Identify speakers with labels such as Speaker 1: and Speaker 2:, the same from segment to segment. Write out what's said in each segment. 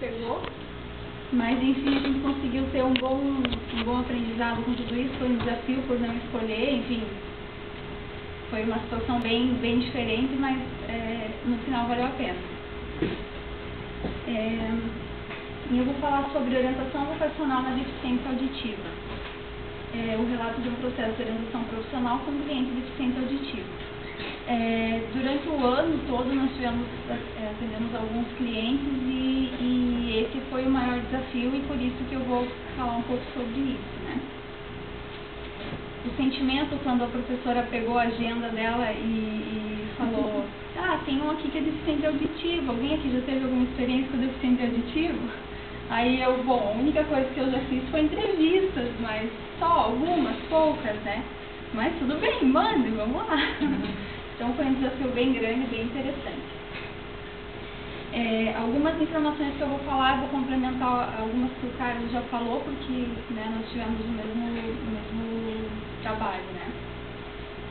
Speaker 1: pegou. Mas, enfim, a gente conseguiu ter um bom aprendizado com tudo isso. Foi um desafio por não escolher, enfim. Foi uma situação bem diferente, mas no final valeu a pena. E eu vou falar sobre orientação vocacional na deficiência auditiva. O relato de um processo de orientação profissional com um cliente deficiente auditivo. Durante o ano todo nós atendemos alguns clientes e esse foi o maior desafio e por isso que eu vou falar um pouco sobre isso, né? O sentimento quando a professora pegou a agenda dela e falou: tem um aqui que é deficiente auditivo, alguém aqui já teve alguma experiência com deficiente auditivo? Aí a única coisa que eu já fiz foi entrevistas, mas só algumas, poucas, né? Mas tudo bem, mande, vamos lá. Então foi um desafio bem grande, bem interessante. Algumas informações que eu vou falar, vou complementar algumas que o Carlos já falou, porque nós tivemos o mesmo trabalho, né?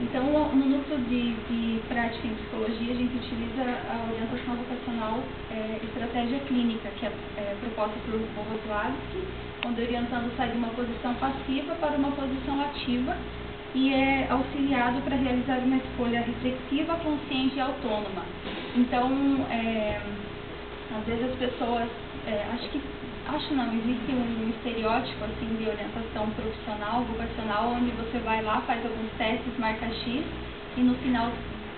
Speaker 1: Então, no núcleo de prática em psicologia, a gente utiliza a orientação vocacional estratégia clínica, que é proposta por Bogoslawski, onde o orientando sai de uma posição passiva para uma posição ativa e é auxiliado para realizar uma escolha reflexiva, consciente e autônoma. Então, às vezes as pessoas, existe um estereótipo assim, de orientação profissional, vocacional, onde você vai lá, faz alguns testes, marca X e no final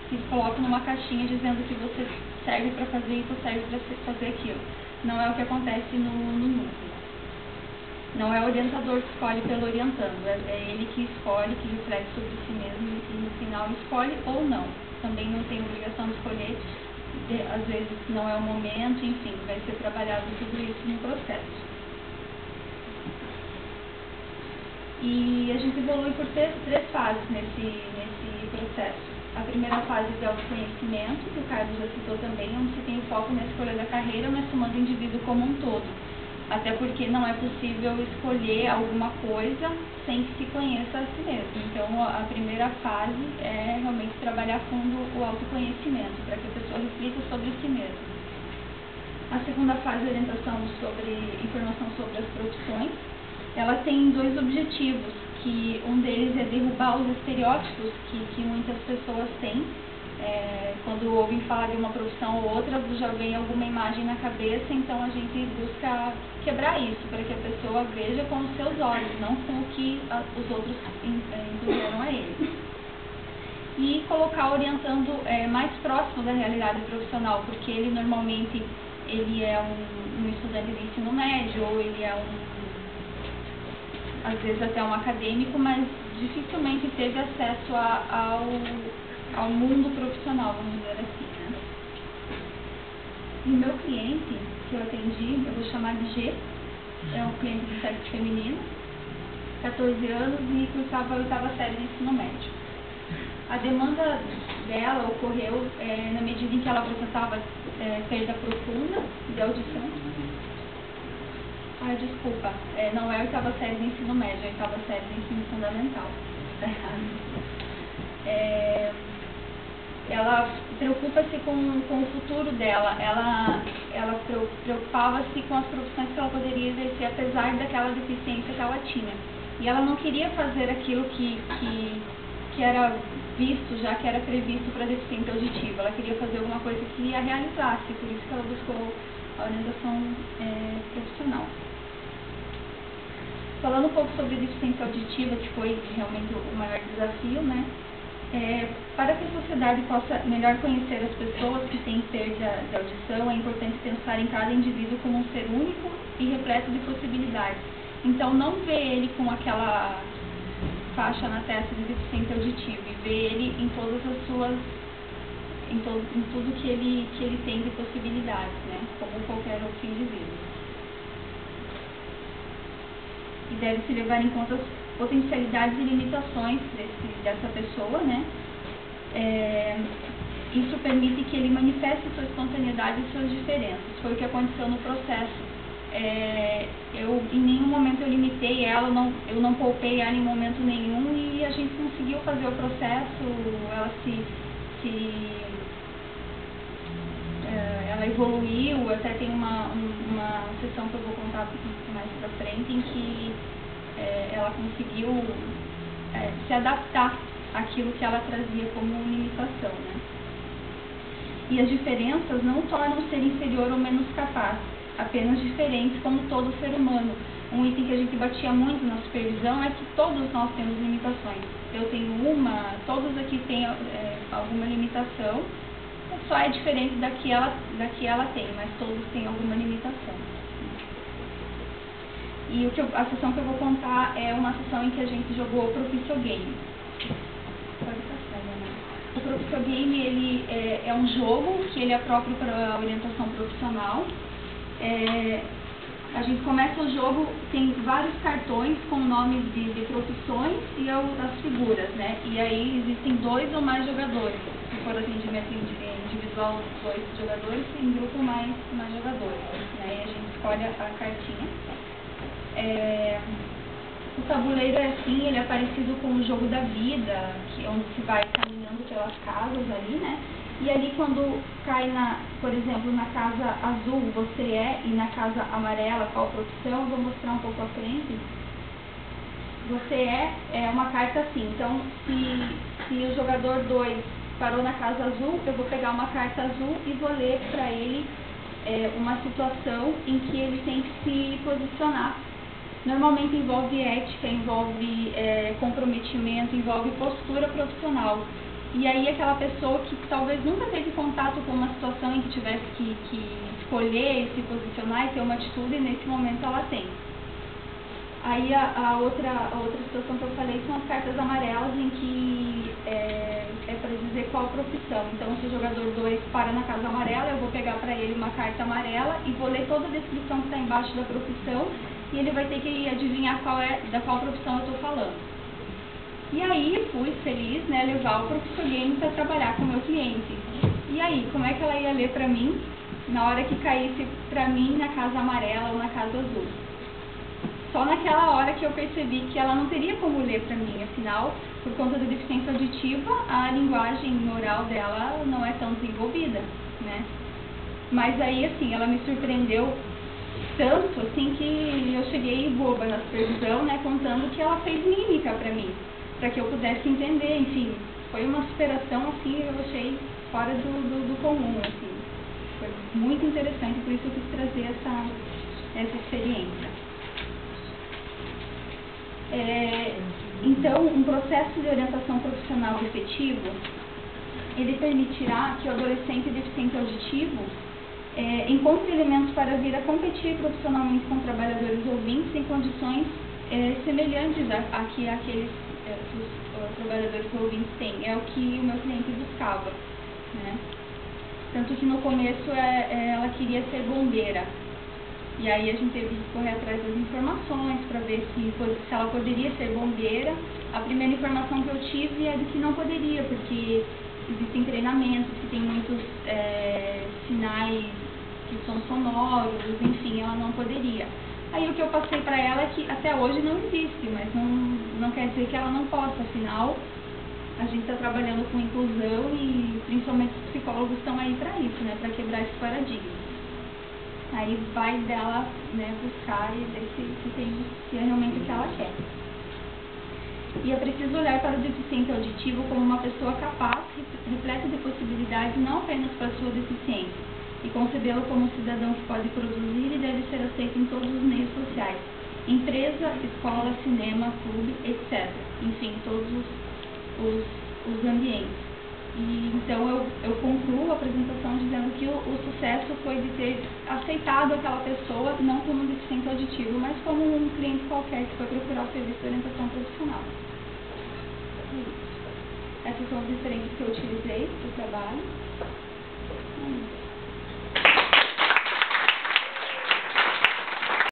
Speaker 1: se coloca numa caixinha dizendo que você serve para fazer isso, serve para fazer aquilo. Não é o que acontece no núcleo. Não é o orientador que escolhe pelo orientando, é ele que escolhe, que reflete sobre si mesmo e no final escolhe ou não. Também não tem obrigação de escolher, às vezes não é o momento, enfim, vai ser trabalhado tudo isso no processo. E a gente evolui por três fases nesse processo. A primeira fase de autoconhecimento, que o Carlos já citou também, onde se tem o foco na escolha da carreira, mas tomando o indivíduo como um todo. Até porque não é possível escolher alguma coisa sem que se conheça a si mesmo. Então, a primeira fase é realmente trabalhar a fundo o autoconhecimento, para que a pessoa reflita sobre si mesma. A segunda fase é orientação sobre informação sobre as profissões. Ela tem dois objetivos, que um deles é derrubar os estereótipos que muitas pessoas têm. Quando ouvem falar de uma profissão ou outra, já vem alguma imagem na cabeça, então a gente busca quebrar isso, para que a pessoa veja com os seus olhos, não com o que os outros impuseram a ele. E colocar orientando mais próximo da realidade profissional, porque ele normalmente é um estudante de ensino médio, ou ele é às vezes até um acadêmico, mas dificilmente teve acesso ao mundo profissional, vamos dizer assim, né? E o meu cliente, que eu atendi, eu vou chamar de G, é um cliente de sexo feminino, 14 anos e cursava a 8ª série de ensino médio. A demanda dela ocorreu na medida em que ela apresentava perda profunda de audição. Desculpa, não é a 8ª série de ensino médio, é a 8ª série de ensino fundamental. Está errado. Ela preocupa-se com o futuro dela, ela preocupava-se com as profissões que ela poderia exercer, apesar daquela deficiência que ela tinha. E ela não queria fazer aquilo que era visto, já que era previsto para deficiente auditivo. Ela queria fazer alguma coisa que a realizasse, por isso que ela buscou a orientação profissional. Falando um pouco sobre deficiência auditiva, que foi realmente o maior desafio, né? Para que a sociedade possa melhor conhecer as pessoas que têm perda de audição, é importante pensar em cada indivíduo como um ser único e repleto de possibilidades. Então, não ver ele com aquela faixa na testa de deficiente auditivo, e ver ele em todas as suas, em tudo que ele tem de possibilidades, né? Como qualquer outro indivíduo. E deve-se levar em conta as potencialidades e limitações dessa pessoa, né? Isso permite que ele manifeste sua espontaneidade e suas diferenças. Foi o que aconteceu no processo. Em nenhum momento eu limitei ela, eu não poupei ela em momento nenhum e a gente conseguiu fazer o processo. Ela evoluiu, até tem uma sessão que eu vou contar mais pra frente, em que ela conseguiu se adaptar àquilo que ela trazia como limitação, né? E as diferenças não tornam o ser inferior ou menos capaz, apenas diferentes como todo ser humano. Um item que a gente batia muito na supervisão é que todos nós temos limitações. Eu tenho uma, todos aqui têm alguma limitação, só é diferente da que ela tem, mas todos têm alguma limitação. E a sessão que eu vou contar é uma sessão em que a gente jogou o Proficio Game. Pode passar, né? O Proficio Game, ele é um jogo que ele é próprio para a orientação profissional. A gente começa o jogo, tem vários cartões com nomes de profissões e as figuras, né? E aí existem 2 ou mais jogadores. Se for atendimento individual, 2 jogadores, e em grupo mais jogadores, né? E a gente escolhe a cartinha. O tabuleiro é assim, ele é parecido com o jogo da vida, onde se vai caminhando pelas casas ali, né? E ali quando cai, por exemplo, na casa azul você e na casa amarela qual profissão, eu vou mostrar um pouco à frente. Você é uma carta assim, então se o jogador 2 parou na casa azul, eu vou pegar uma carta azul e vou ler para ele uma situação em que ele tem que se posicionar. Normalmente envolve ética, envolve comprometimento, envolve postura profissional. E aí aquela pessoa que talvez nunca teve contato com uma situação em que tivesse que escolher, se posicionar e ter uma atitude, nesse momento ela tem. Aí a outra situação que eu falei são as cartas amarelas, em que é para dizer qual profissão. Então, se o jogador 2 para na casa amarela, eu vou pegar para ele uma carta amarela e vou ler toda a descrição que está embaixo da profissão, e ele vai ter que adivinhar da qual profissão eu estou falando. E aí, fui feliz, né, levar o Proficio Game para trabalhar com o meu cliente. E aí, como é que ela ia ler para mim na hora que caísse para mim na casa amarela ou na casa azul? Só naquela hora que eu percebi que ela não teria como ler para mim, afinal, por conta da deficiência auditiva, a linguagem oral dela não é tão desenvolvida, né? Mas aí, assim, ela me surpreendeu tanto, assim, que eu cheguei boba na supervisão, né, contando que ela fez mímica para mim, para que eu pudesse entender, enfim, foi uma superação, assim, eu achei fora do comum, assim, foi muito interessante, por isso eu quis trazer essa experiência. Então, um processo de orientação profissional efetivo, ele permitirá que o adolescente deficiente auditivo encontre elementos para vir a competir profissionalmente com trabalhadores ouvintes em condições semelhantes a que aqueles os trabalhadores ouvintes têm. É o que o meu cliente buscava, né? Tanto que no começo ela queria ser bombeira. E aí a gente teve que correr atrás das informações para ver se ela poderia ser bombeira. A primeira informação que eu tive é de que não poderia, porque existem treinamentos que tem muitos sinais que são sonoros, enfim, ela não poderia. Aí o que eu passei para ela é que até hoje não existe, mas não quer dizer que ela não possa, afinal a gente está trabalhando com inclusão e principalmente os psicólogos estão aí para isso, né, para quebrar esse paradigma. Aí vai dela, né, buscar e ver se é realmente o que ela quer. E é preciso olhar para o deficiente auditivo como uma pessoa capaz, repleta de possibilidades, não apenas para a sua deficiência, e concebê-lo como um cidadão que pode produzir e deve ser aceito em todos os meios sociais, empresa, escola, cinema, clube, etc. Enfim, todos os ambientes. E então eu concluo a apresentação dizendo que o sucesso foi de ter aceitado aquela pessoa, não como um deficiente auditivo, mas como um cliente qualquer que foi procurar o serviço de orientação profissional. Essas são as referências que eu utilizei para o trabalho.